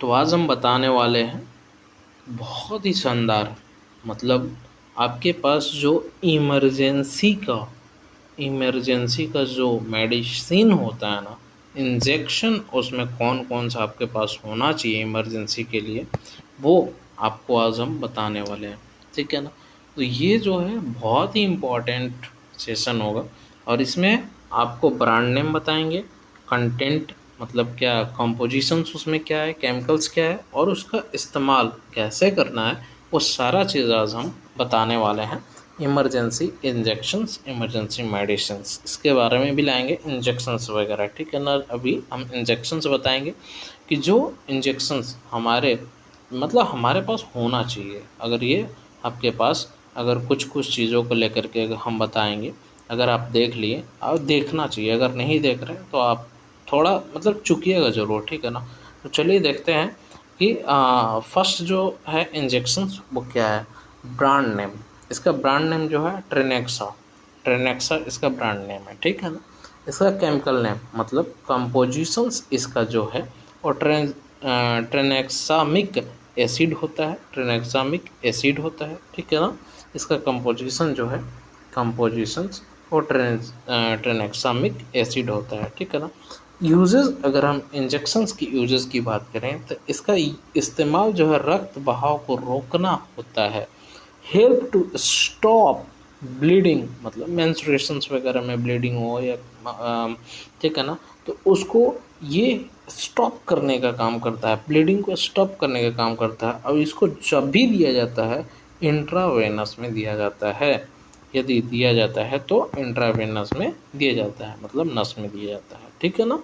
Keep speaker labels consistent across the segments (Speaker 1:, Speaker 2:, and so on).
Speaker 1: तो आज हम बताने वाले हैं बहुत ही शानदार, मतलब आपके पास जो इमरजेंसी का जो मेडिसिन होता है ना, इंजेक्शन, उसमें कौन कौन सा आपके पास होना चाहिए इमरजेंसी के लिए, वो आपको आज हम बताने वाले हैं। ठीक है ना। तो ये जो है बहुत ही इम्पोर्टेंट सेशन होगा और इसमें आपको ब्रांड नेम बताएंगे, कंटेंट मतलब क्या कंपोजिशंस उसमें क्या है, केमिकल्स क्या है और उसका इस्तेमाल कैसे करना है, वो सारा चीज़ आज हम बताने वाले हैं। इमरजेंसी इंजेक्शंस, इमरजेंसी मेडिसिन्स, इसके बारे में भी लाएंगे, इंजेक्शंस वगैरह। ठीक है ना। अभी हम इंजेक्शंस बताएंगे कि जो इंजेक्शंस हमारे पास होना चाहिए। अगर ये आपके पास, अगर कुछ कुछ चीज़ों को लेकर के हम बताएंगे, अगर आप देख लिए, आप देखना चाहिए, अगर नहीं देख रहे तो आप थोड़ा चुकिएगा ज़रूर। ठीक है ना। तो चलिए देखते हैं कि फर्स्ट जो है इंजेक्शंस वो क्या है। ब्रांड नेम, इसका ब्रांड नेम जो है ट्रेनेक्सा इसका ब्रांड नेम है। ठीक है ना। इसका केमिकल नेम मतलब कंपोजिशंस इसका जो है, और ट्रेनेक्सामिक एसिड होता है। ठीक है ना। इसका कंपोजिशन जो है, कंपोजिशंस और ट्रेनेक्सामिक एसिड होता है। ठीक है ना। यूजेस, अगर हम इंजेक्शंस की यूजेस की बात करें तो इसका इस्तेमाल जो है रक्त बहाव को रोकना होता है। हेल्प टू स्टॉप ब्लीडिंग, मतलब मेंस्ट्रुएशंस वगैरह में ब्लीडिंग हो या ठीक है ना, तो उसको ये स्टॉप करने का काम करता है, ब्लीडिंग को स्टॉप करने का काम करता है। और इसको जब भी दिया जाता है इंट्रावेनस में दिया जाता है। यदि दिया जाता है तो इंट्रावेनस में दिया जाता है, मतलब नस में दिया जाता है। ठीक है ना।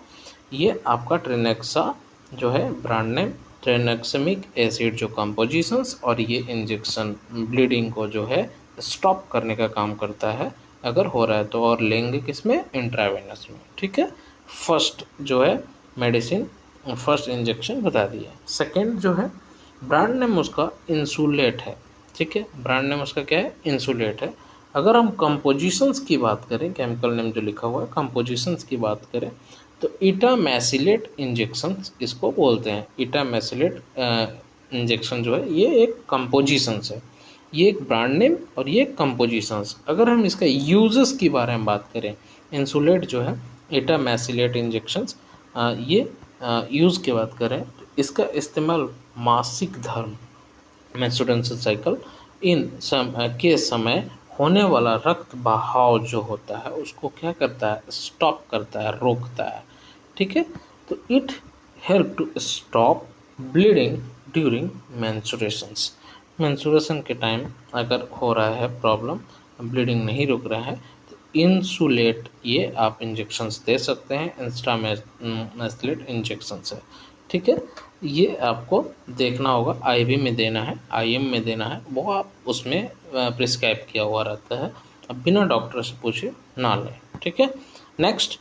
Speaker 1: ये आपका ट्रेनेक्सा जो है ब्रांड नेम, ट्रेनेक्समिक एसिड जो कंपोजिशंस, और ये इंजेक्शन ब्लीडिंग को जो है स्टॉप करने का काम करता है अगर हो रहा है तो। और लेंगे किसमें, इंट्रावेनस में। ठीक है। फर्स्ट जो है मेडिसिन, फर्स्ट इंजेक्शन बता दिया। सेकेंड जो है ब्रांड नेम उसका इंसुलेट है। ठीक है। ब्रांड नेम उसका क्या है, इंसुलेट है। अगर हम कंपोजिशंस की बात करें, केमिकल नेम जो लिखा हुआ है, कंपोजिशंस की बात करें तो इटामेसिलेट इंजेक्शन इसको बोलते हैं। इटामेसिलेट इंजेक्शन जो है ये एक कंपोजिशंस है, ये एक ब्रांड नेम और ये कंपोजिशंस। अगर हम इसका यूजेस की बारे में बात करें, इंसुलेट जो है, इटामेसिलेट इंजेक्शंस, ये यूज़ की बात करें तो इसका इस्तेमाल मासिक धर्म, मेंस्ट्रुएशन साइकिल, के समय होने वाला रक्त बहाव जो होता है उसको क्या करता है, स्टॉप करता है, रोकता है। ठीक है। तो it help to stop bleeding during menstruations. मेंस्ट्रुएशन के टाइम अगर हो रहा है प्रॉब्लम, ब्लीडिंग नहीं रुक रहा है, तो इंसुलेट ये आप इंजेक्शंस दे सकते हैं, इंस्टामेस्लेट इंजेक्शंस है। ठीक है। ये आपको देखना होगा, आईवी में देना है, आईएम में देना है, वो आप उसमें प्रिस्क्राइब किया हुआ रहता है। अब बिना डॉक्टर से पूछे ना लें। ठीक है। नेक्स्ट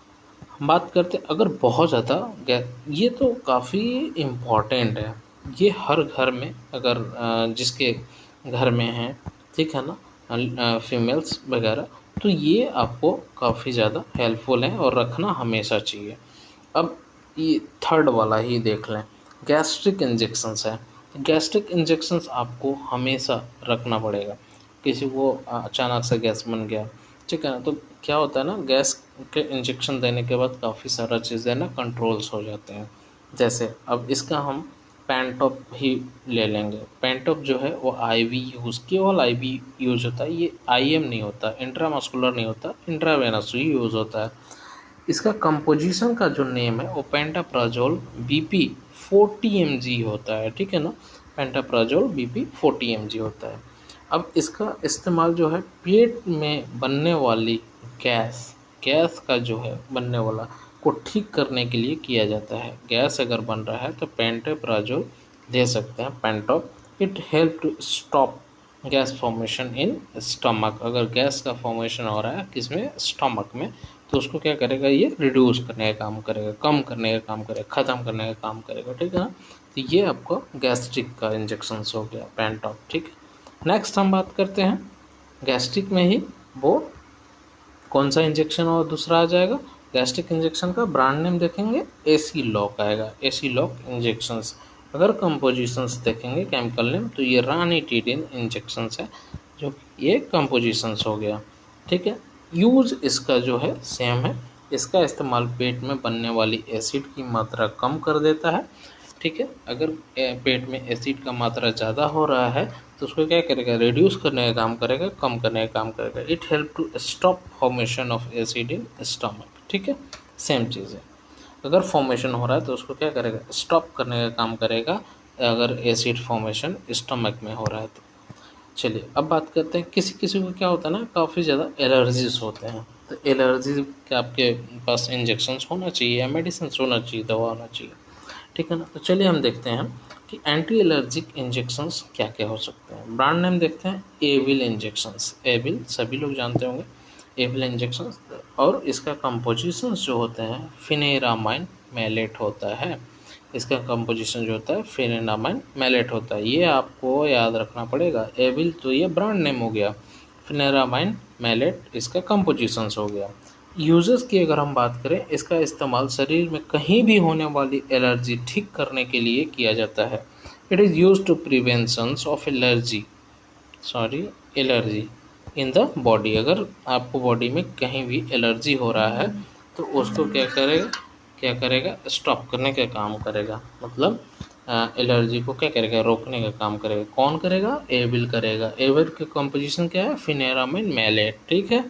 Speaker 1: हम बात करते हैं, अगर बहुत ज़्यादा ये तो काफ़ी इम्पॉर्टेंट है, ये हर घर में, अगर जिसके घर में है, ठीक है ना, फीमेल्स वगैरह, तो ये आपको काफ़ी ज़्यादा हेल्पफुल है और रखना हमेशा चाहिए। अब ये थर्ड वाला ही देख लें, गैस्ट्रिक इंजेक्शंस है। गैस्ट्रिक इंजेक्शंस आपको हमेशा रखना पड़ेगा। किसी को अचानक से गैस बन गया, ठीक है ना, तो क्या होता है ना, गैस के इंजेक्शन देने के बाद काफ़ी सारा चीज़ें ना कंट्रोल्स हो जाते हैं। जैसे अब इसका हम पेंटॉप ही ले लेंगे। पेंटॉप जो है वो आईवी यूज़, केवल आईवी यूज़ होता है, ये आईएम नहीं होता, इंट्रामस्कुलर नहीं होता, इंट्रावेनस ही यूज़ होता है। इसका कंपोजिशन का जो नेम है वो पेंटाप्राजोल बीपी 40 mg होता है। ठीक है ना। पेंटाप्राजोल बीपी 40 mg होता है। अब इसका इस्तेमाल जो है पेट में बनने वाली गैस का जो है बनने वाला को ठीक करने के लिए किया जाता है। गैस अगर बन रहा है तो पेंटाप्राजोल दे सकते हैं, pantop. It help to stop gas formation in stomach. अगर गैस का फॉर्मेशन हो रहा है किसमें, स्टमक में, तो उसको क्या करेगा, ये रिड्यूस करने का काम करेगा, कम करने का काम करेगा, ख़त्म करने का काम करेगा। ठीक है ना। तो ये आपको गैस्ट्रिक का इंजेक्शन हो गया, पेंटॉप। ठीक है। नेक्स्ट हम बात करते हैं गैस्ट्रिक में ही, वो कौन सा इंजेक्शन और दूसरा आ जाएगा। गैस्ट्रिक इंजेक्शन का ब्रांड नेम देखेंगे, एसी लॉक आएगा, एसी लॉक इंजेक्शंस। अगर कंपोजिशंस देखेंगे केमिकल नेम तो ये रानिटिडिन इंजेक्शंस है, जो ये कंपोजिशंस हो गया। ठीक है, यूज इसका जो है सेम है। इसका इस्तेमाल पेट में बनने वाली एसिड की मात्रा कम कर देता है। ठीक है, अगर पेट में एसिड का मात्रा ज़्यादा हो रहा है तो उसको क्या करेगा, रिड्यूस करने का काम करेगा, कम करने का काम करेगा। It help to stop formation of acid in stomach. ठीक है, सेम चीज़ है। अगर फॉर्मेशन हो रहा है तो उसको क्या करेगा, स्टॉप करने का काम करेगा, अगर एसिड फॉर्मेशन स्टमक में हो रहा है तो। चलिए अब बात करते हैं, किसी किसी को क्या होता है ना, काफ़ी ज़्यादा एलर्जीज होते हैं। तो एलर्जी के आपके पास इंजेक्शन्स होना चाहिए या मेडिसिन होना चाहिए, दवा होना चाहिए। ठीक है ना, तो चलिए हम देखते हैं कि एंटी एलर्जिक इंजेक्शंस क्या क्या हो सकते हैं। ब्रांड नेम देखते हैं, एविल इंजेक्शंस। एविल सभी लोग जानते होंगे, एविल इंजेक्शंस। और इसका कंपोजिशंस जो होते हैं, फिनेरामाइन मैलेट होता है। इसका कंपोजिशन जो होता है फिनेरामाइन मैलेट होता है, ये आपको याद रखना पड़ेगा। एविल तो ये ब्रांड नेम हो गया, फिनेरामाइन मैलेट इसका कंपोजिशंस हो गया। यूजेस की अगर हम बात करें, इसका इस्तेमाल शरीर में कहीं भी होने वाली एलर्जी ठीक करने के लिए किया जाता है। It is use to preventions of allergy in the body. अगर आपको बॉडी में कहीं भी एलर्जी हो रहा है तो उसको क्या करेगा, स्टॉप करने का काम करेगा। मतलब एलर्जी को क्या करेगा, रोकने का काम करेगा। कौन करेगा, एविल करेगा। एविल के कंपोजिशन क्या है, फिनेरामिन मैलेट। ठीक है,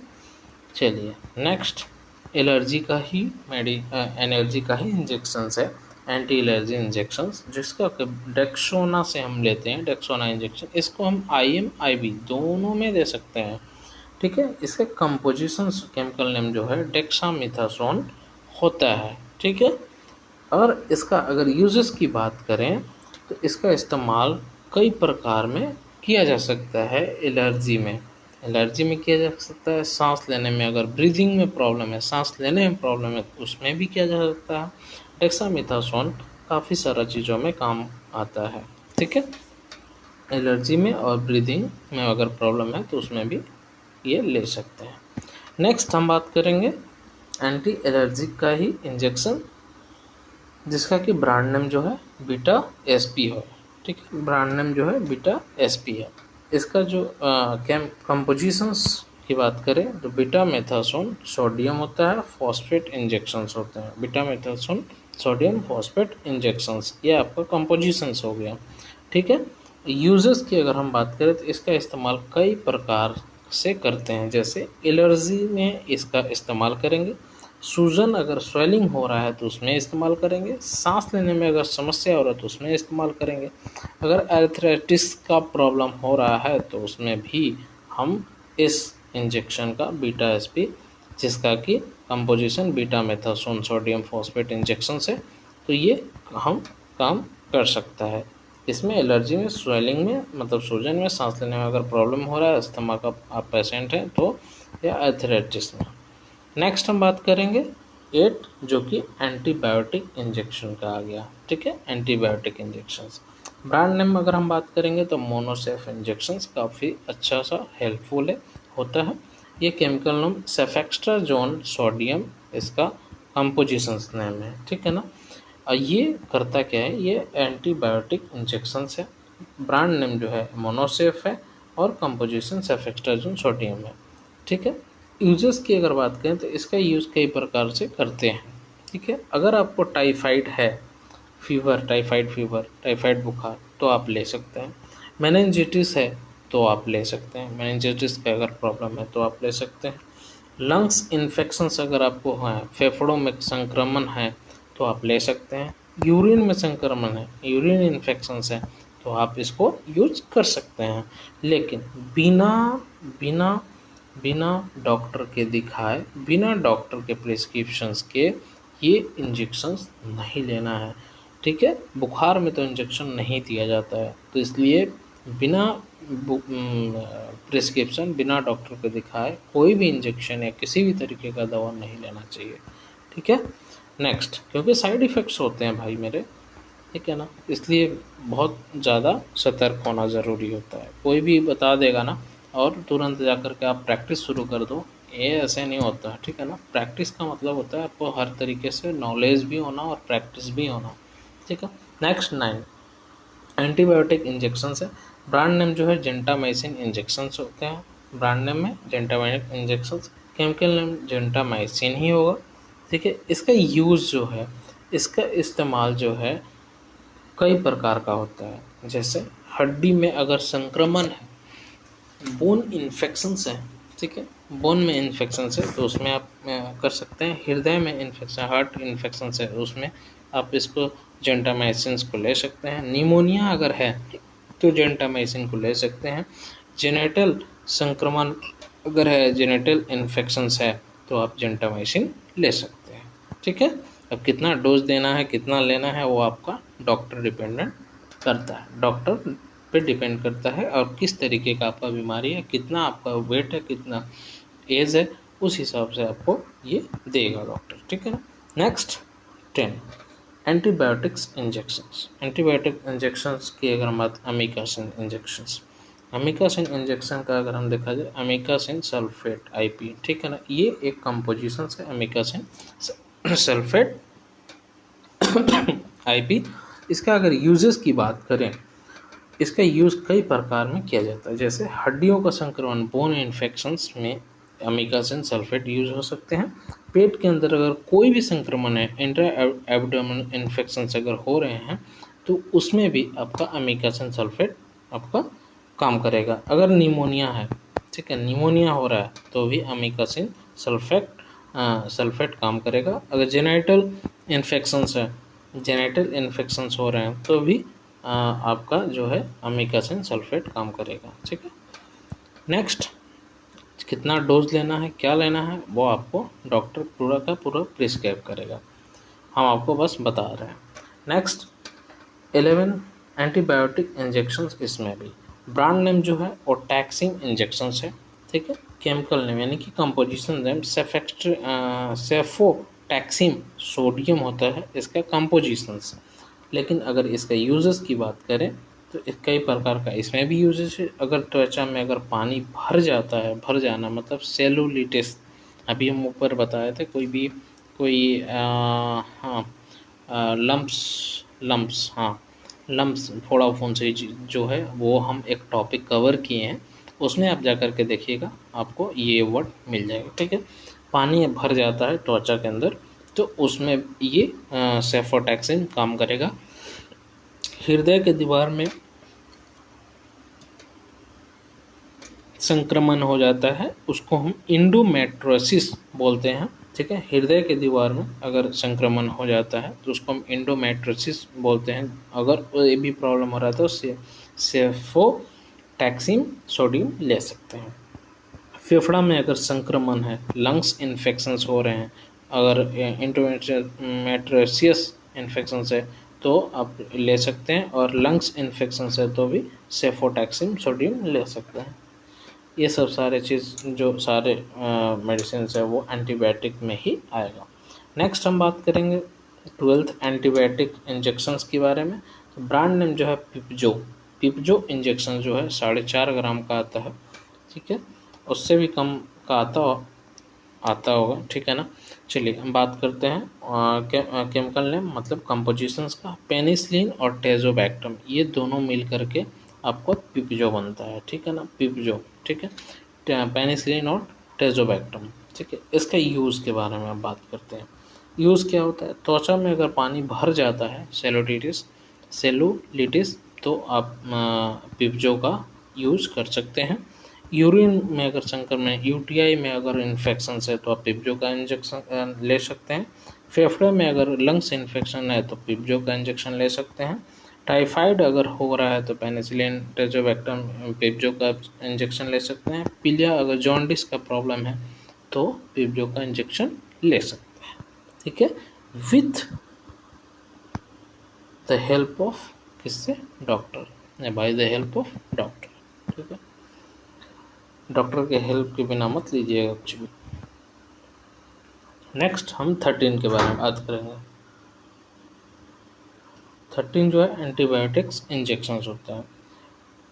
Speaker 1: चलिए नेक्स्ट, एलर्जी का ही एनर्जी का ही इंजेक्शंस है, एंटी एलर्जी इंजेक्शंस, जिसका डेक्सोना से हम लेते हैं, डेक्सोना इंजेक्शन। इसको हम IM IV दोनों में दे सकते हैं। ठीक है, इसका कंपोजिशन केमिकल नेम जो है डेक्सामिथासोन होता है। ठीक है, और इसका अगर यूजेस की बात करें तो इसका इस्तेमाल कई प्रकार में किया जा सकता है। एलर्जी में किया जा सकता है, सांस लेने में, अगर ब्रीदिंग में प्रॉब्लम है, सांस लेने में प्रॉब्लम है, तो उसमें भी किया जा सकता है। डेक्सामेथासोन काफ़ी सारा चीज़ों में काम आता है। ठीक है, एलर्जी में और ब्रीदिंग में अगर प्रॉब्लम है तो उसमें भी ये ले सकते हैं। नेक्स्ट हम बात करेंगे एंटी एलर्जिक का ही इंजेक्शन, जिसका कि ब्रांड नेम जो है बीटा SP है। ठीक है, ब्रांड नेम जो है बीटा SP है। इसका जो कंपोजिशंस की बात करें तो बीटा मेथासोन सोडियम होता है, फॉस्फेट इंजेक्शंस होते हैं। बीटा मेथासोन सोडियम फॉस्फेट इंजेक्शंस, ये आपका कंपोजिशंस हो गया। ठीक है, यूजेस की अगर हम बात करें तो इसका इस्तेमाल कई प्रकार से करते हैं। जैसे एलर्जी में इसका इस्तेमाल करेंगे, सूजन अगर स्वेलिंग हो रहा है तो उसमें इस्तेमाल करेंगे, सांस लेने में अगर समस्या हो रहा है तो उसमें इस्तेमाल करेंगे, अगर एर्थराइटिस का प्रॉब्लम हो रहा है तो उसमें भी हम इस इंजेक्शन का बीटा SP, जिसका कि composition betamethasone sodium phosphate injection से, तो ये हम काम कर सकता है। इसमें एलर्जी में, स्वेलिंग में, मतलब सूजन में, सांस लेने में अगर प्रॉब्लम हो रहा है, अस्थमा का आप पेशेंट हैं तो, या एर्थराइटिस में। नेक्स्ट हम बात करेंगे 8, जो कि एंटीबायोटिक इंजेक्शन का आ गया। ठीक है, एंटीबायोटिक इंजेक्शंस। ब्रांड नेम अगर हम बात करेंगे तो मोनोसेफ इंजेक्शंस काफ़ी अच्छा सा हेल्पफुल है, होता है। ये केमिकल नेम सेफेक्सट्राजोन सोडियम इसका कंपोजिशंस नेम है। ठीक है ना, और ये करता क्या है, ये एंटीबायोटिक इंजेक्शंस है। ब्रांड नेम जो है मोनोसेफ है और कंपोजिशन सेफेक्सट्राजोन सोडियम है। ठीक है, यूजेस की अगर बात करें तो इसका यूज़ कई प्रकार से करते हैं। ठीक है, अगर आपको टाइफाइड है, टाइफाइड बुखार, तो आप ले सकते हैं। मेनिंजाइटिस है तो आप ले सकते हैं, मेनिंजाइटिस का अगर प्रॉब्लम है तो आप ले सकते हैं। लंग्स इन्फेक्शंस अगर आपको हैं, फेफड़ों में संक्रमण है तो आप ले सकते हैं। यूरिन में संक्रमण है, यूरिन इन्फेक्शंस है, तो आप इसको यूज कर सकते हैं। लेकिन बिना बिना बिना डॉक्टर के दिखाए, बिना डॉक्टर के प्रिस्क्रिप्शंस के ये इंजेक्शंस नहीं लेना है। ठीक है, बुखार में तो इंजेक्शन नहीं दिया जाता है, तो इसलिए बिना प्रिस्क्रिप्शन, बिना डॉक्टर को दिखाए कोई भी इंजेक्शन या किसी भी तरीके का दवा नहीं लेना चाहिए। ठीक है, नेक्स्ट, क्योंकि साइड इफ़ेक्ट्स होते हैं भाई मेरे। ठीक है ना, इसलिए बहुत ज़्यादा सतर्क होना ज़रूरी होता है। कोई भी बता देगा ना और तुरंत जा कर के आप प्रैक्टिस शुरू कर दो, ये ऐसे नहीं होता। ठीक है ना, प्रैक्टिस का मतलब होता है आपको हर तरीके से नॉलेज भी होना और प्रैक्टिस भी होना। ठीक है, नेक्स्ट 9, एंटीबायोटिक इंजेक्शन है, ब्रांड नेम जो है जेंटामाइसिन इंजेक्शन होते हैं, ब्रांड नेम में gentamicin injection, chemical name gentamicin ही होगा। ठीक है, इसका यूज़ जो है, इसका इस्तेमाल जो है कई प्रकार का होता है। जैसे हड्डी में अगर संक्रमण है, बोन इन्फेक्शन है, ठीक है, बोन में इन्फेक्शन है तो उसमें आप कर सकते हैं। हृदय में इन्फेक्शन, हार्ट इन्फेक्शन है, उसमें आप इसको जेंटामाइसिन को ले सकते हैं। निमोनिया अगर है तो जेंटामाइसिन को ले सकते हैं। जेनेटल संक्रमण अगर है, जेनेटल इन्फेक्शन है, तो आप जेंटामाइसिन ले सकते हैं। ठीक है, अब कितना डोज देना है, कितना लेना है, वो आपका डॉक्टर डिपेंडेंट करता है, डॉक्टर पे डिपेंड करता है, और किस तरीके का आपका बीमारी है, कितना आपका वेट है, कितना एज है, उस हिसाब से आपको ये देगा डॉक्टर। ठीक है ना। Next 10 antibiotics injections. Antibiotic injections की अगर हम बात, अमीकासिन इंजेक्शंस, अमीकासिन इंजेक्शन का अगर हम देखा जाए, अमीकासिन सल्फेट आईपी, ठीक है ना, ये एक कंपोजिशन है अमीकासिन सल्फेट आईपी। इसका अगर यूजेस की बात करें, इसका यूज़ कई प्रकार में किया जाता है। जैसे हड्डियों का संक्रमण, बोन इन्फेक्शंस में अमीकासिन सल्फेट यूज हो सकते हैं। पेट के अंदर अगर कोई भी संक्रमण है, इंट्रा एब्डोमेनल इन्फेक्शंस अगर हो रहे हैं, तो उसमें भी आपका अमीकासिन सल्फेट आपका काम करेगा। अगर निमोनिया है, ठीक है, निमोनिया हो रहा है, तो भी अमीकासिन सल्फेट काम करेगा। अगर जेनाइटल इन्फेक्शंस है, जेनेटल इन्फेक्शंस हो रहे हैं, तो भी आपका जो है अमीकासिन सल्फेट काम करेगा। ठीक है। नेक्स्ट, कितना डोज लेना है, क्या लेना है, वो आपको डॉक्टर पूरा का पूरा प्रिस्क्राइब करेगा, हम आपको बस बता रहे हैं। Next 11 antibiotic injections. इसमें भी ब्रांड नेम जो है वो टैक्सिम इंजेक्शंस है। ठीक है, केमिकल नेम यानी कि कंपोजिशन नेम सेफोटैक्सिम सोडियम होता है इसका कंपोजिशंस। लेकिन अगर इसका यूजेस की बात करें तो कई प्रकार का इसमें भी यूजेस है। अगर त्वचा में अगर पानी भर जाता है, भर जाना मतलब सेलुलिटिस, अभी हम ऊपर बताए थे, कोई हाँ लम्प्स, हाँ लम्प्स, फोड़ाफोन से जो है वो हम एक टॉपिक कवर किए हैं, उसमें आप जा कर के देखिएगा, आपको ये वर्ड मिल जाएगा। ठीक है, पानी भर जाता है त्वचा के अंदर, तो उसमें ये सेफोटैक्सिन काम करेगा। हृदय के दीवार में संक्रमण हो जाता है, उसको हम इंडोमेट्रोसिस बोलते हैं। ठीक है, हृदय के दीवार में अगर संक्रमण हो जाता है तो उसको हम इंडोमेट्रोसिस बोलते हैं। अगर ये भी प्रॉब्लम हो रहा है तो सेफोटैक्सिन सोडियम ले सकते हैं। फेफड़ा में अगर संक्रमण है, लंग्स इन्फेक्शंस हो रहे हैं, अगर इंडोमेट्रोसिस इन्फेक्शंस है तो आप ले सकते हैं, और लंग्स इन्फेक्शंस है तो भी सेफोटैक्सिन सोडियम ले सकते हैं। ये सब सारे चीज़ जो सारे मेडिसिन है वो एंटीबायोटिक में ही आएगा। नेक्स्ट हम बात करेंगे 12th एंटीबायोटिक इंजेक्शंस के बारे में। तो ब्रांड नेम जो है पिपजो इंजेक्शन जो है 4.5 ग्राम का आता है। ठीक है, उससे भी कम का आता होगा। ठीक है ना। चलिए हम बात करते हैं केमिकल नेम मतलब कंपोजिशंस का। पेनिसिलिन और टेजोबैक्टम, ये दोनों मिल करके आपको पिपजो बनता है। ठीक है ना, पिपजो। ठीक है, पेनिसिलिन और टेजोबैक्टम। ठीक है, इसका यूज़ के बारे में आप बात करते हैं। यूज़ क्या होता है, त्वचा में अगर पानी भर जाता है, सेलुलिटिस, तो आप पिपजो का यूज़ कर सकते हैं। यूरिन में अगर संक्रमण, यूटीआई में अगर इन्फेक्शन है तो आप पिपजो का इंजेक्शन ले सकते हैं। फेफड़े में अगर लंग्स इन्फेक्शन है तो पिपजो का इंजेक्शन ले सकते हैं। टाइफाइड अगर हो रहा है तो पेनिसिलिन, टेजोबैक्टम, पिपजो का इंजेक्शन ले सकते हैं। पीलिया अगर जॉन्डिस का प्रॉब्लम है तो पिपजो का इंजेक्शन ले सकते हैं। ठीक है, विथ द हेल्प ऑफ किससे, doctor, by the help of doctor. ठीक है, डॉक्टर के हेल्प के बिना मत लीजिएगा कुछ भी। नेक्स्ट हम 13 के बारे में बात करेंगे। 13 जो है एंटीबायोटिक्स इंजेक्शन होता है।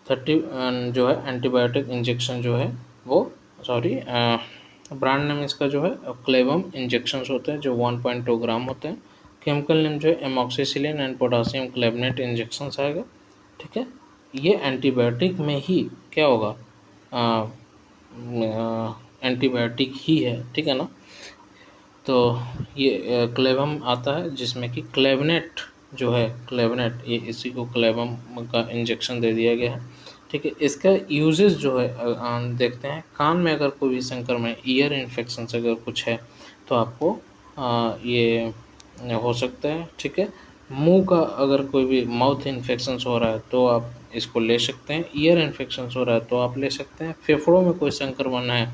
Speaker 1: 30 जो है एंटीबायोटिक इंजेक्शन जो है वो ब्रांड नेम इसका जो है क्लेवम इंजेक्शन होते हैं जो 1.2 ग्राम होते हैं। केमिकल नेम जो है एमॉक्सिसिलिन एंड पोटासियम क्लेवनेट इंजेक्शन आएगा। ठीक है, ये एंटीबायोटिक में ही क्या होगा, एंटीबायोटिक ही है, ठीक है ना। तो ये क्लेवम आता है जिसमें कि क्लेवनेट जो है, क्लेवनेट, ये इसी को क्लेवम का इंजेक्शन दे दिया गया है, ठीक है। इसका यूजेस जो है देखते हैं। कान में अगर कोई भी संक्रमण, ईयर इन्फेक्शन अगर कुछ है तो आपको ये हो सकता है, ठीक है। मुंह का अगर कोई भी माउथ इन्फेक्शन हो रहा है तो आप इसको ले सकते हैं। ईयर इन्फेक्शन हो रहा है तो आप ले सकते हैं। फेफड़ों में कोई संक्रमण है,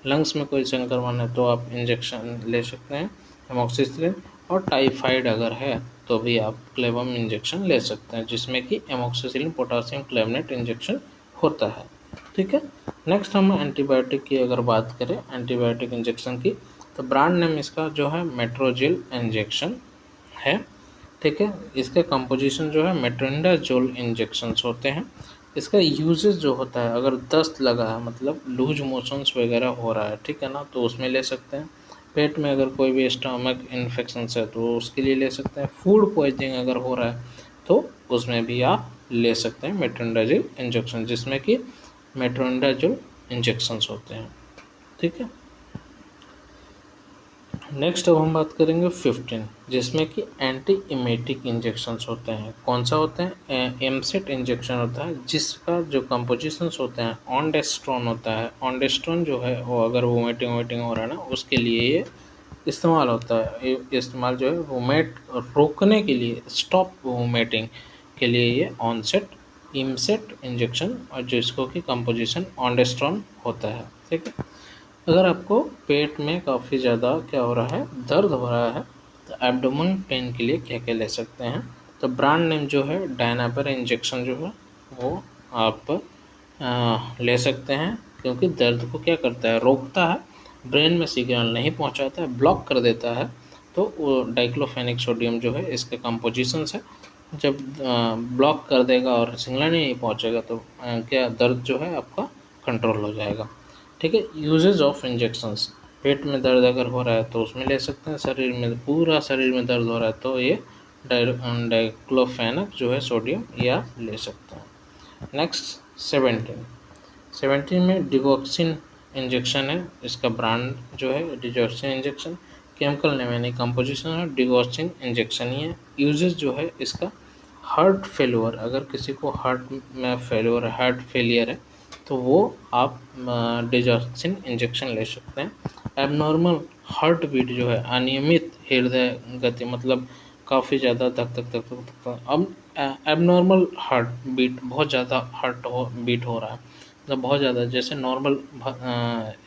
Speaker 1: लंग्स में कोई संक्रमण है तो आप इंजेक्शन ले सकते हैं एमोक्सिसिलिन। और टाइफाइड अगर है तो भी आप क्लेवम इंजेक्शन ले सकते हैं, जिसमें कि एमोक्सिसिलिन पोटासियम क्लेवनेट इंजेक्शन होता है, ठीक है। नेक्स्ट हम एंटीबायोटिक की अगर बात करें, एंटीबायोटिक इंजेक्शन की, तो ब्रांड नेम इसका जो है मेट्रोजिल इंजेक्शन है, ठीक है। इसका कंपोजिशन जो है मेट्रोनिडाजोल इंजेक्शंस होते हैं। इसका यूजेस जो होता है, अगर दस्त लगा है, मतलब लूज मोशंस वगैरह हो रहा है, ठीक है ना, तो उसमें ले सकते हैं। पेट में अगर कोई भी स्टमक इन्फेक्शन है तो उसके लिए ले सकते हैं। फूड पॉइजनिंग अगर हो रहा है तो उसमें भी आप ले सकते हैं मेट्रोनिडाजोल इंजेक्शन, जिसमें कि मेट्रोनिडाजोल इंजेक्शंस होते हैं, ठीक है। नेक्स्ट अब हम बात करेंगे 15, जिसमें कि एंटी इमेटिक इंजेक्शंस होते हैं। कौन सा होते हैं? एमसेट इंजेक्शन होता है, जिसका जो कंपोजिशंस होते हैं ऑनडेस्ट्रोन होता है। ऑनडेस्ट्रोन जो है वो अगर वोमिटिंग हो रहा है ना, उसके लिए ये इस्तेमाल होता है। इस्तेमाल जो है वोमेट रोकने के लिए, स्टॉप वोमेटिंग के लिए ये ऑनसेट इमसेट इंजेक्शन, और जिसको कि कंपोजिशन ऑनडेस्ट्रोन होता है, ठीक है। अगर आपको पेट में काफ़ी ज़्यादा क्या हो रहा है, दर्द हो रहा है, तो एब्डोमेन पेन के लिए क्या क्या ले सकते हैं, तो ब्रांड नेम जो है डायनापर इंजेक्शन जो है वो आप ले सकते हैं, क्योंकि दर्द को क्या करता है, रोकता है, ब्रेन में सिग्नल नहीं पहुंचाता है, ब्लॉक कर देता है। तो वो डाइक्लोफेनिक सोडियम जो है इसके कंपोजिशंस है, जब ब्लॉक कर देगा और सिग्नल नहीं पहुंचेगा तो क्या दर्द जो है आपका कंट्रोल हो जाएगा, ठीक है। यूजेज ऑफ इंजेक्शंस, पेट में दर्द अगर हो रहा है तो उसमें ले सकते हैं। शरीर में, पूरा शरीर में दर्द हो रहा है तो ये डाइक्लोफेनक जो है सोडियम या ले सकते हैं। नेक्स्ट 17 में डिगोक्सिन इंजेक्शन है। इसका ब्रांड जो है डिगोक्सिन इंजेक्शन, केमिकल नेम यानी कंपोजिशन है डिगोक्सिन इंजेक्शन ही है। यूजेज जो है इसका, हार्ट फेलियर, अगर किसी को हार्ट में फेलियर है, हार्ट फेलियर है तो वो आप डिगोक्सिन इंजेक्शन ले सकते हैं। एबनॉर्मल हार्ट बीट जो है, अनियमित हृदय गति, मतलब काफ़ी ज़्यादा धक धक धक धक धक, अब एबनॉर्मल हार्ट बीट, बहुत ज़्यादा हार्ट बीट हो रहा है, मतलब बहुत ज़्यादा, जैसे नॉर्मल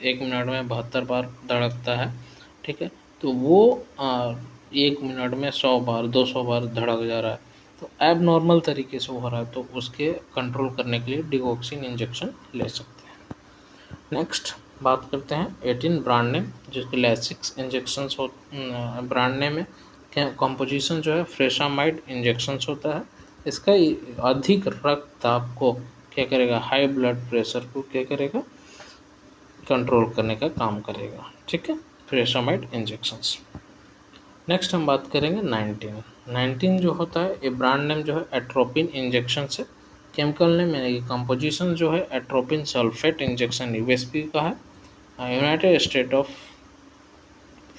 Speaker 1: 1 मिनट में 72 बार धड़कता है, ठीक है, तो वो 1 मिनट में 100 बार 200 बार धड़क जा रहा है, तो एब नॉर्मल तरीके से हो रहा है, तो उसके कंट्रोल करने के लिए डिगोक्सिन इंजेक्शन ले सकते हैं। नेक्स्ट बात करते हैं 18 ब्रांड नेम, जिसके लैसिक्स इंजेक्शन हो, ब्रांड नेम है। कंपोजिशन जो है फ्रेशामाइड इंजेक्शंस होता है। इसका अधिक रक्तचाप को क्या करेगा, हाई ब्लड प्रेशर को क्या करेगा, कंट्रोल करने का काम करेगा, ठीक है, फ्रेशामाइड इंजेक्शंस। नेक्स्ट हम बात करेंगे 19 जो होता है, ये ब्रांड नेम जो है एट्रोपिन इंजेक्शन से। केमिकल नेम यानी कि कंपोजिशन जो है एट्रोपिन सल्फेट इंजेक्शन यूएसपी का है। यूनाइटेड स्टेट ऑफ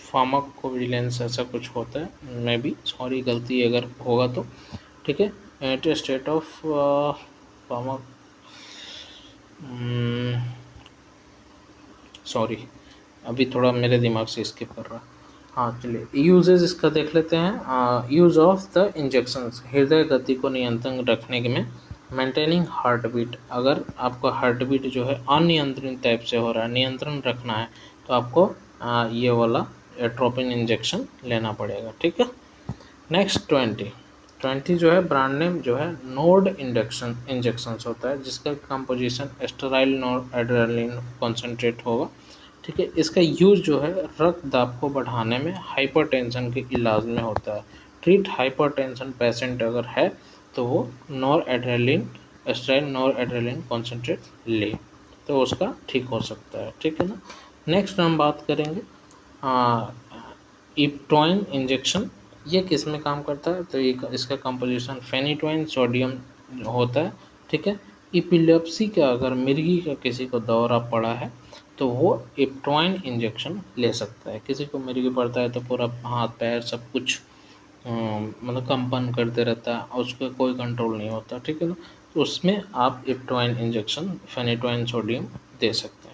Speaker 1: फार्माकोविजिलेंस ऐसा कुछ होता है, मैं भी सॉरी गलती अगर होगा तो, ठीक है। United state of pharma, sorry अभी थोड़ा मेरे दिमाग से स्किप कर रहा। हाँ चलिए, यूजेस इसका देख लेते हैं। यूज ऑफ द इंजेक्शंस, हृदय गति को नियंत्रण रखने में। मेंटेनिंग हार्ट बीट, अगर आपका हार्ट बीट जो है अनियंत्रित टाइप से हो रहा है, नियंत्रण रखना है तो आपको ये वाला एट्रोपिन इंजेक्शन लेना पड़ेगा, ठीक है। नेक्स्ट 20 जो है ब्रांड नेम जो है नोड इंजेक्शन होता है, जिसका composition sterile node adrenaline concentrate होगा, ठीक है। इसका यूज जो है रक्त दाब को बढ़ाने में, हाइपरटेंशन के इलाज में होता है। ट्रीट हाइपरटेंशन पेशेंट अगर है तो वो noradrenaline, sterile noradrenaline concentrate ले तो उसका ठीक हो सकता है, ठीक है ना। नेक्स्ट हम बात करेंगे इप्टोइन इंजेक्शन, ये किस में काम करता है, तो ये इसका कंपोजिशन फेनिटोइन सोडियम होता है, ठीक है। इपिलेप्सी का अगर मिर्गी का किसी को दौरा पड़ा है तो वो इप्टवाइन इंजेक्शन ले सकता है। किसी को मिर्गी पड़ता है तो पूरा हाथ पैर सब कुछ मतलब कंपन करते रहता है और उसका कोई कंट्रोल नहीं होता, ठीक है ना। तो उसमें आप इप्टवाइन इंजेक्शन फेनेटोइन सोडियम दे सकते हैं।